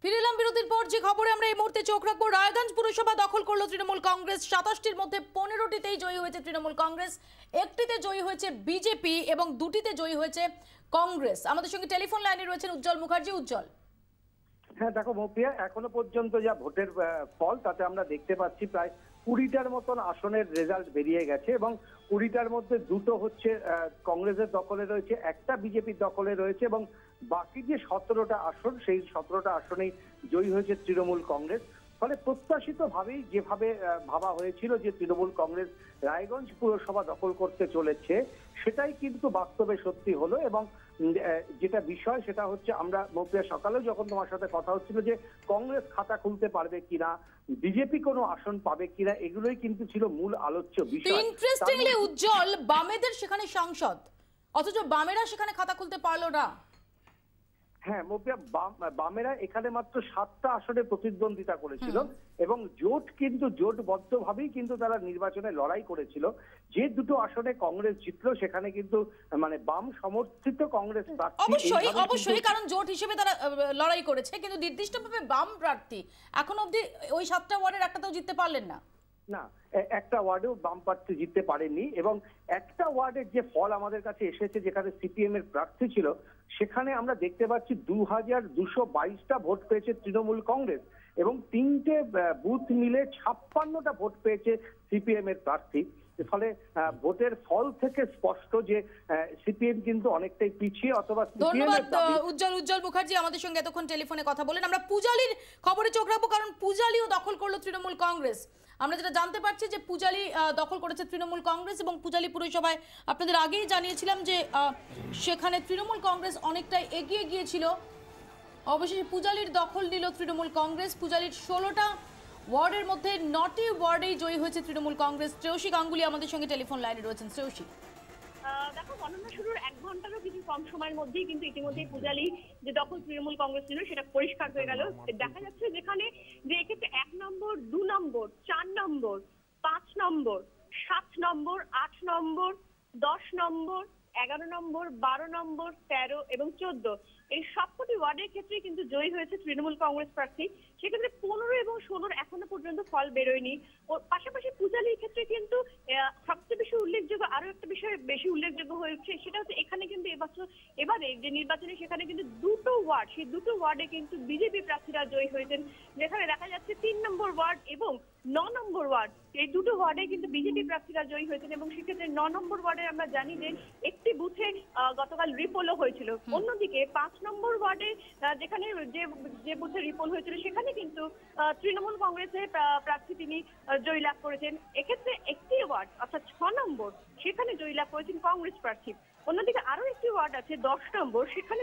ফিরে এলাম বিরতির পর। যে খবরে আমরা এই মুহূর্তে চোখ রাখবো, রায়গঞ্জ পুরসভা দখল করলো তৃণমূল কংগ্রেস। 27টির মধ্যে 15টিতেই জয়ী হয়েছে তৃণমূল কংগ্রেস, একটিতে জয়ী হয়েছে বিজেপি এবং দুটিতে জয়ী হয়েছে কংগ্রেস। আমাদের সঙ্গে টেলিফোন লাইনে রয়েছেন উজ্জ্বল মুখার্জি। উজ্জ্বল। হ্যাঁ দেখো মৌপিয়া, এখনো পর্যন্ত যা ভোটের ফল তাতে আমরা দেখতে পাচ্ছি প্রায় 20টার মতন আসনের রেজাল্ট বেরিয়ে গেছে এবং 20টার মধ্যে দুটো হচ্ছে কংগ্রেসের দখলে রয়েছে, একটা বিজেপির দখলে রয়েছে এবং বাকি যে 17টা আসন সেই 17টা আসনেই জয়ী হয়েছে তৃণমূল কংগ্রেস। ফলে প্রত্যাশিত ভাবেই যেভাবে ভাবা হয়েছিল যে তৃণমূল কংগ্রেস রায়গঞ্জ পুরসভা দখল করতে চলেছে, সেটাই কিন্তু বাস্তবে সত্যি হলো। এবং যেটা বিষয় সেটা হচ্ছে, আমরা মৌপিয়া সকালেও যখন তোমার সাথে কথা হচ্ছিল যে কংগ্রেস খাতা খুলতে পারবে কিনা, বিজেপি কোনো আসন পাবে কিনা, এগুলোই কিন্তু ছিল মূল আলোচ্য বিষয়। ইন্টারেস্টিংলি উজ্জ্বল, বামেদের সেখানে সাংসদ, অথচ বামেরা সেখানে খাতা খুলতে পারলো না। হ্যাঁ মৌপিয়া, বামেরা এখানে মাত্র 7টা আসনে প্রতিদ্বন্দ্বিতা করেছিল এবং জোট কিন্তু জোটবদ্ধভাবেই কিন্তু তারা নির্বাচনে লড়াই করেছিল। যে দুটো আসনে কংগ্রেস জিতলো সেখানে কিন্তু মানে বাম সমর্থিত কংগ্রেস প্রার্থী, অবশ্যই কারণ জোট হিসেবে তারা লড়াই করেছে, কিন্তু নির্দিষ্টভাবে বাম প্রার্থী এখন অবধি ওই 7টা ওয়ার্ডের একটাতেও জিততে পারলেন না। না, একটা ওয়ার্ডেও বাম প্রার্থী জিততে পারেননি এবং একটা ওয়ার্ডের যে ফল আমাদের কাছে এসেছে যেখানে সিপিএম এর প্রার্থী ছিল, সেখানে আমরা দেখতে পাচ্ছি 2222টা ভোট পেয়েছে তৃণমূল কংগ্রেস এবং 3টে বুথ মিলে 56টা ভোট পেয়েছে সিপিএম এর প্রার্থী। ফলে ভোটের ফল থেকে স্পষ্ট যে সিপিএম কিন্তু অনেকটাই পিছিয়ে, অথবা ধন্যবাদ উজ্জ্বল মুখার্জি আমাদের সঙ্গে এতক্ষণ টেলিফোনে কথা বলেন। আমরা পূজালির খবরে চোখ রাখবো, কারণ পূজালিও দখল করলো তৃণমূল কংগ্রেস। আমরা যেটা জানতে পারছি যে পূজালি দখল করেছে তৃণমূল কংগ্রেস এবং পূজালি পুরসভায় আপনাদের আগেই জানিয়েছিলাম যে সেখানে তৃণমূল কংগ্রেস অনেকটাই এগিয়ে গিয়েছিল। অবশেষে পূজালির দখল নিল তৃণমূল কংগ্রেস। পূজালির 16টা ওয়ার্ডের মধ্যে 9টি ওয়ার্ডেই জয়ী হয়েছে তৃণমূল কংগ্রেস। শ্রেয়সী গাঙ্গুলি আমাদের সঙ্গে টেলিফোন লাইনে রয়েছেন। শ্রেয়সী, দেখো, গণনা শুরুর 1 ঘন্টারও কিছু কম সময়ের মধ্যেই কিন্তু ইতিমধ্যেই পূজালি যে দখল তৃণমূল কংগ্রেস ছিল সেটা পরিষ্কার হয়ে গেল। দেখা যাচ্ছে যেখানে যে এক্ষেত্রে 1 নম্বর, 2 নম্বর, 4 নম্বর, 5 নম্বর, 7 নম্বর, 8 নম্বর, 10 নম্বর, 11 নম্বর, 12 নম্বর, 13 এবং 14 এই সবকটি ওয়ার্ডের ক্ষেত্রে কিন্তু জয়ী হয়েছে তৃণমূল কংগ্রেস প্রার্থী। সেক্ষেত্রে 15 এবং 16 এখনো পর্যন্ত ফল বেরোয়নি। ওর পাশাপাশি পূজালির ক্ষেত্রে কিন্তু সবচেয়ে বেশি উল্লেখযোগ্য আরো একটা বিষয় বেশি উল্লেখযোগ্য হয়েছে, সেটা হচ্ছে এখানে কিন্তু এবারে যে নির্বাচনে সেখানে কিন্তু দুটো ওয়ার্ড, সেই দুটো ওয়ার্ডে কিন্তু বিজেপি প্রার্থীরা জয়ী হয়েছেন। যেখানে দেখা যাচ্ছে 3 নম্বর ওয়ার্ড এবং 9 নম্বর ওয়ার্ড, এই দুটো ওয়ার্ডে কিন্তু বিজেপি প্রার্থীরা জয়ী হয়েছেন। এবং সেক্ষেত্রে 9 নম্বর ওয়ার্ডে আমরা জানি যে একটি বুথে গতকাল রিপোলও হয়েছিল। অন্যদিকে 5 নম্বর ওয়ার্ডে যেখানে যে বুথে রিপোল হয়েছিল সেখানে কিন্তু তৃণমূল কংগ্রেসের প্রার্থী তিনি জয়ী লাভ করেছেন। এক্ষেত্রে একটি ওয়ার্ড অর্থাৎ 6 নম্বর সেখানে জয়ী লাভ করেছেন কংগ্রেস প্রার্থী। অন্যদিকে আরো একটি ওয়ার্ড আছে 10 নম্বর, সেখানে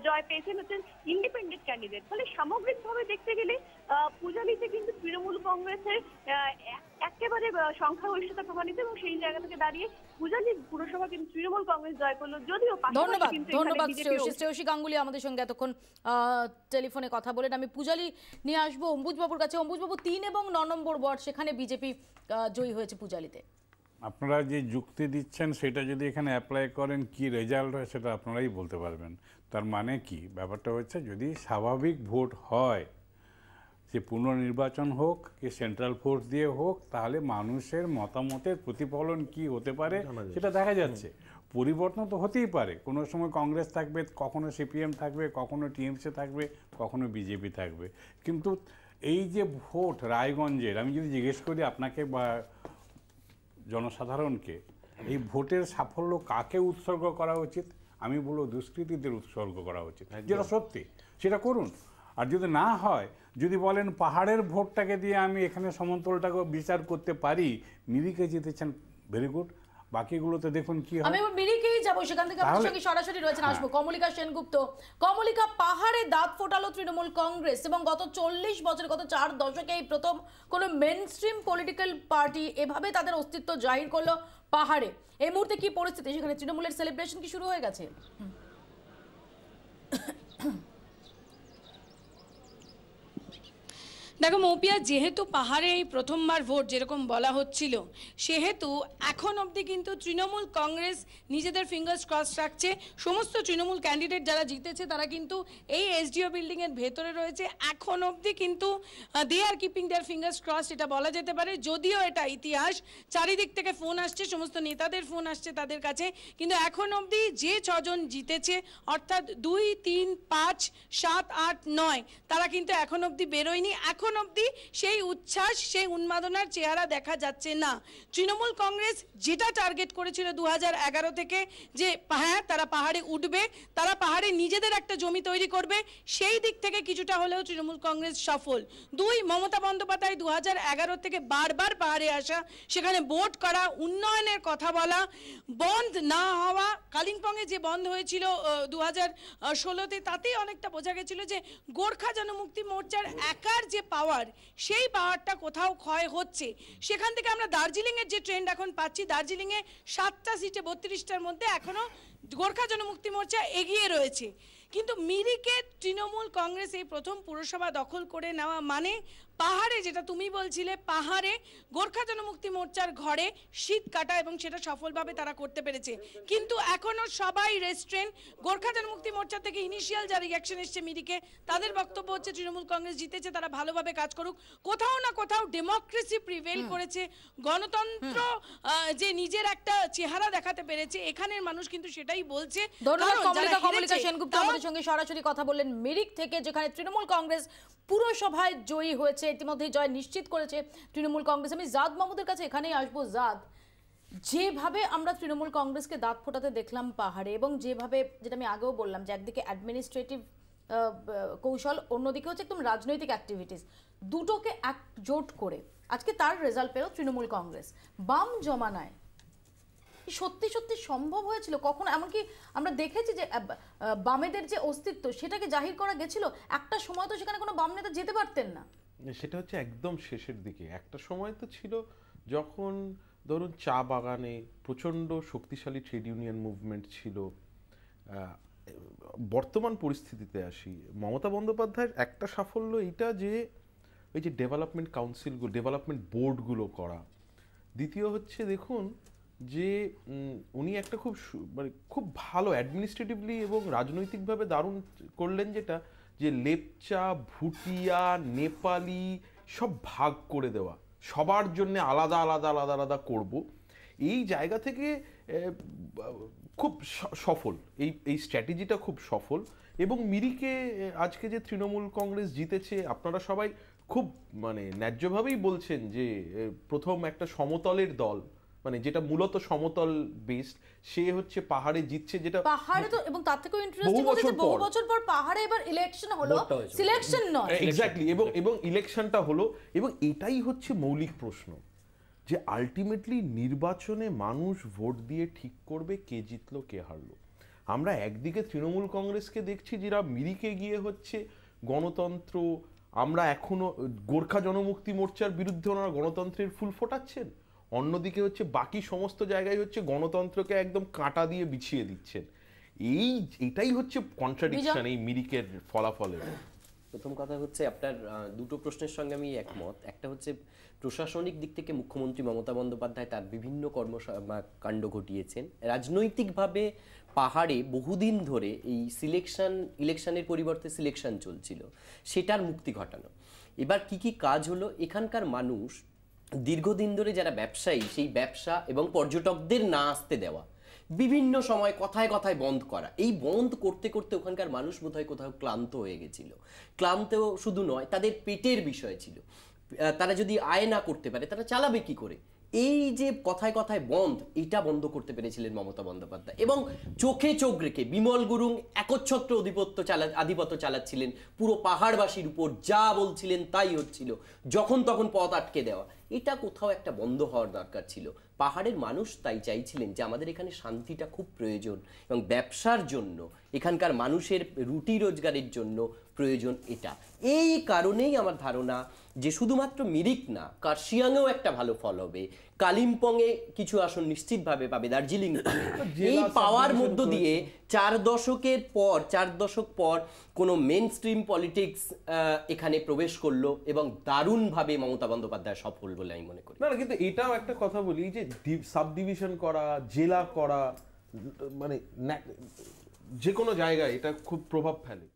জয় পেয়েছেন হচ্ছেন ইন্ডিপেন্ডেন্ট ক্যান্ডিডেট। ফলে সামগ্রিকভাবে দেখতে গেলে পূজালিতে কিন্তু তৃণমূল কংগ্রেসের একেবারে সংখ্যাগরিষ্ঠতা প্রমাণিত এবং সেই জায়গা থেকে দাঁড়িয়ে পূজালি পুরসভা কিন্তু তৃণমূল কংগ্রেস জয় করলো। যদিও ধন্যবাদ শ্রেয়সী গাঙ্গুলি আমাদের সঙ্গে এতক্ষণ টেলিফোনে কথা বলেন। আমি পূজালি নিয়ে আসবো অম্বুজবাবুর কাছে। অম্বুজবাবু, 3 এবং 9 নম্বর ওয়ার্ড সেখানে বিজেপি জয়ী হয়েছে পূজালিতে। আপনারা যে যুক্তি দিচ্ছেন সেটা যদি এখানে অ্যাপ্লাই করেন কি রেজাল্ট হয় সেটা আপনারাই বলতে পারবেন। তার মানে কি, ব্যাপারটা হচ্ছে যদি স্বাভাবিক ভোট হয়, সে পুনর্নির্বাচন হোক কি সেন্ট্রাল ফোর্স দিয়ে হোক, তাহলে মানুষের মতামতের প্রতিফলন কি হতে পারে সেটা দেখা যাচ্ছে। পরিবর্তন তো হতেই পারে, কোনো সময় কংগ্রেস থাকবে, কখনো সিপিএম থাকবে, কখনো টিএমসি থাকবে, কখনো বিজেপি থাকবে। কিন্তু এই যে ভোট রায়গঞ্জের, আমি যদি জিজ্ঞেস করি আপনাকে বা জনসাধারণকে, এই ভোটের সাফল্য কাকে উৎসর্গ করা উচিত? আমি বলবো দুষ্কৃতীদের উৎসর্গ করা উচিত, যেটা সত্যি সেটা করুন। আর যদি না হয়, যদি বলেন পাহাড়ের ভোটটাকে দিয়ে আমি এখানে সমতলটাকে বিচার করতে পারি, মিরিকে জিতেছেন, ভেরি গুড, বাকিগুলোতে দেখুন কি হয়। আমি মিরিকেই যাব, সেখান থেকে আপনার সঙ্গে সরাসরি রয়েছেন আসবো কমলিকা সেনগুপ্ত। কমলিকা, পাহাড়ে দাঁত ফোটালো তৃণমূল কংগ্রেস এবং গত 40 বছর, গত 4 দশকে এই প্রথম কোনো মেনস্ট্রিম পলিটিক্যাল পার্টি এভাবে তাদের অস্তিত্ব জাহির করলো পাহাড়ে। এই মুহূর্তে কি পরিস্থিতি সেখানে? তৃণমূলের সেলিব্রেশন কি শুরু হয়ে গেছে? দেখো মৌপিয়া, যেহেতু পাহাড়ে এই প্রথমবার ভোট যেরকম বলা হচ্ছিল, সেহেতু এখন অবধি কিন্তু তৃণমূল কংগ্রেস নিজেদের ফিঙ্গার্স ক্রস রাখছে। সমস্ত তৃণমূল ক্যান্ডিডেট যারা জিতেছে তারা কিন্তু এই এসডিও বিল্ডিংয়ের ভেতরে রয়েছে। এখন অবধি কিন্তু they are keeping their fingers cross, এটা বলা যেতে পারে। যদিও এটা ইতিহাস, চারিদিক থেকে ফোন আসছে, সমস্ত নেতাদের ফোন আসছে তাদের কাছে, কিন্তু এখন অবধি যে 6 জন জিতেছে অর্থাৎ 2, 3, 5, 7, 8, 9 তারা কিন্তু এখন অবধি বেরোয়নি। এখন অবধি সেই উচ্ছ্বাস, সেই উন্মাদনার চেহারা দেখা যাচ্ছে না। তৃণমূল কংগ্রেস যেটা টার্গেট করেছিল 2011 থেকে, যে হ্যাঁ তারা পাহাড়ে উঠবে, তারা পাহাড়ে নিজেদের একটা জমি তৈরি করবে, সেই দিক থেকে কিছুটা হলেও তৃণমূল কংগ্রেস সফল। 2, মমতা বন্দ্যোপাধ্যায় 2011 থেকে বারবার পাহাড়ে আসা, সেখানে ভোট করা, উন্নয়নের কথা বলা, বন্ধ না হওয়া। কালিম্পংয়ে যে বন্ধ হয়েছিল 2016-তে, তাতেই অনেকটা বোঝা গেছিল যে গোর্খা জনমুক্তি মোর্চার একার যে পাওয়ার, সেই পাওয়ারটা কোথাও ক্ষয় হচ্ছে। সেখান থেকে আমরা দার্জিলিংয়ের যে ট্রেন্ড এখন পাচ্ছি, দার্জিলিংয়ে 7টা সিটে 32টার মধ্যে এখনো গোর্খা জনমুক্তি মোর্চা এগিয়ে রয়েছে। কিন্তু মিরিকে তৃণমূল কংগ্রেস এই প্রথম পুরসভা দখল করে নেওয়া মানে পাহাড়ে, যেটা তুমি বলছিলে, পাহাড়ে গোর্খা জনমুক্তি মোর্চার ঘরে শীত কাটা, এবং সেটা সফলভাবে তারা করতে পেরেছে। কিন্তু এখনো সবাই রেস্ট্রেন্ট। গোর্খা জনমুক্তি মোর্চা থেকে ইনিশিয়াল যা রিঅ্যাকশন এসছে মিরিকে, তাদের বক্তব্য হচ্ছে তৃণমূল কংগ্রেস জিতেছে, তারা ভালোভাবে কাজ করুক। কোথাও না কোথাও ডেমোক্রেসি প্রিভেল করেছে, গণতন্ত্র যে নিজের একটা চেহারা দেখাতে পেরেছে, এখানের মানুষ কিন্তু সেটাই বলছে। ধন্যবাদ কমলিকা সেনগুপ্ত আমাদের সঙ্গে সরাসরি কথা বললেন মিরিক থেকে, যেখানে তৃণমূল কংগ্রেস পুরসভায় জয়ী হয়েছে, ইতিমধ্যে জয় নিশ্চিত করেছে তৃণমূল কংগ্রেস। আমি জাদ মাহমুদের কাছে এখানেই আসবো। জাদ, যেভাবে আমরা তৃণমূল কংগ্রেসকে দাঁত ফোটাতে দেখলাম পাহাড়ে, এবং যেভাবে, যেটা আমি আগেও বললাম, যে একদিকে অ্যাডমিনিস্ট্রেটিভ কৌশল, অন্যদিকে হচ্ছে একদম রাজনৈতিক অ্যাক্টিভিটিস, দুটোকে একজোট করে আজকে তার রেজাল্ট পেল তৃণমূল কংগ্রেস। বাম জমানায় সত্যি সত্যি সম্ভব হয়েছিল কখনো? এমনকি আমরা দেখেছি যে বামেদের যে অস্তিত্ব, সেটাকে জাহির করা গেছিল। একটা সময় তো সেখানে কোনো বাম নেতা যেতে পারতেন না। সেটা হচ্ছে একদম শেষের দিকে। একটা সময় তো ছিল যখন ধরুন চা বাগানে প্রচণ্ড শক্তিশালী ট্রেড ইউনিয়ন মুভমেন্ট ছিল। বর্তমান পরিস্থিতিতে আসি, মমতা বন্দ্যোপাধ্যায়ের একটা সাফল্য এইটা যে ওই যে ডেভেলপমেন্ট কাউন্সিলগুলো, ডেভেলপমেন্ট বোর্ডগুলো করা। দ্বিতীয় হচ্ছে দেখুন যে উনি একটা খুব ভালো অ্যাডমিনিস্ট্রেটিভলি এবং রাজনৈতিকভাবে দারুণ করলেন, যেটা যে লেপচা, ভুটিয়া, নেপালি সব ভাগ করে দেওয়া, সবার জন্য আলাদা আলাদা আলাদা আলাদা করব। এই জায়গা থেকে খুব সফল এই স্ট্র্যাটেজিটা, খুব সফল। এবং মিরিকে আজকে যে তৃণমূল কংগ্রেস জিতেছে, আপনারা সবাই খুব ন্যায্যভাবেই বলছেন যে প্রথম একটা সমতলের দল, যেটা মূলত সমতল বেসড, সে হচ্ছে পাহাড়ে জিতছে। যেটা পাহাড়ে তো, এবং তার থেকেও ইন্টারেস্টিং হচ্ছে যে বহু বছর পর পাহাড়ে এবার ইলেকশন হলো, সিলেকশন নয়। এক্স্যাক্টলি, এবং ইলেকশনটা হলো। এবং এটাই হচ্ছে মৌলিক প্রশ্ন, যে আলটিমেটলি নির্বাচনে মানুষ ভোট দিয়ে ঠিক করবে কে জিতলো কে হারলো। আমরা একদিকে তৃণমূল কংগ্রেসকে দেখছি যারা মিরিকে গিয়ে হচ্ছে গণতন্ত্র, আমরা এখনো গোর্খা জনমুক্তি মোর্চার বিরুদ্ধে ওনারা গণতন্ত্রের ফুল ফোটাচ্ছেন, অন্যদিকে হচ্ছে বাকি সমস্ত জায়গায় হচ্ছে গণতন্ত্রকে একদম কাঁটা দিয়ে বিছিয়ে দিচ্ছেন। এটাই হচ্ছে কন্ট্রাডিকশন এই মিরিকের ফলাফলের। প্রথম কথা হচ্ছে, আপনার দুটো প্রশ্নের সঙ্গে আমি একমত। একটা হচ্ছে প্রশাসনিক দিক থেকে মুখ্যমন্ত্রী মমতা বন্দ্যোপাধ্যায় তার বিভিন্ন কর্মকাণ্ড ঘটিয়েছেন। রাজনৈতিকভাবে পাহাড়ে বহুদিন ধরে এই ইলেকশনের পরিবর্তে সিলেকশন চলছিল, সেটার মুক্তি ঘটানো। এবার কি কাজ হলো, এখানকার মানুষ দীর্ঘদিন ধরে যারা ব্যবসায়ী, সেই ব্যবসা এবং পর্যটকদের না আসতে দেওয়া, বিভিন্ন সময় কথায় কথায় বন্ধ করা, এই বন্ধ করতে করতে ওখানকার মানুষ বোধহয় কোথাও ক্লান্ত হয়ে গেছিল। ক্লান্ত শুধু নয়, তাদের পেটের বিষয় ছিল। তারা যদি আয় না করতে পারে তারা চালাবে কি করে? এই যে কথায় কথায় বন্ধ, এটা বন্ধ করতে পেরেছিলেন মমতা বন্দ্যোপাধ্যায়। এবং চোখে চোখ রেখে বিমল গুরুং একচ্ছত্র আধিপত্য চালাচ্ছিলেন পুরো পাহাড়বাসীর উপর, যা বলছিলেন তাই হচ্ছিল, যখন তখন পথ আটকে দেওয়া। এটা কোথাও একটা বন্ধ হওয়ার দরকার ছিল। পাহাড়ের মানুষ তাই চাইছিলেন যে আমাদের এখানে শান্তিটা খুব প্রয়োজন এবং ব্যবসার জন্য এখানকার মানুষের রুটি রোজগারের জন্য প্রয়োজন এটা। এই কারণেই আমার ধারণা যে শুধুমাত্র মিরিক না, কার্শিয়াংয়েও একটা ভালো ফল হবে, কালিম্পংয়ে কিছু আসন নিশ্চিতভাবে পাবে, দার্জিলিং পাবে। এই পাওয়ার মধ্য দিয়ে 4 দশক পর কোনো মেন স্ট্রিম পলিটিক্স এখানে প্রবেশ করলো এবং দারুণভাবে মমতা বন্দ্যোপাধ্যায় সফল বলে আমি মনে করি। না, কিন্তু এটাও একটা কথা বলি যে সাব ডিভিশন করা, জেলা করা, মানে যে কোনো জায়গায় এটা খুব প্রভাব ফেলে।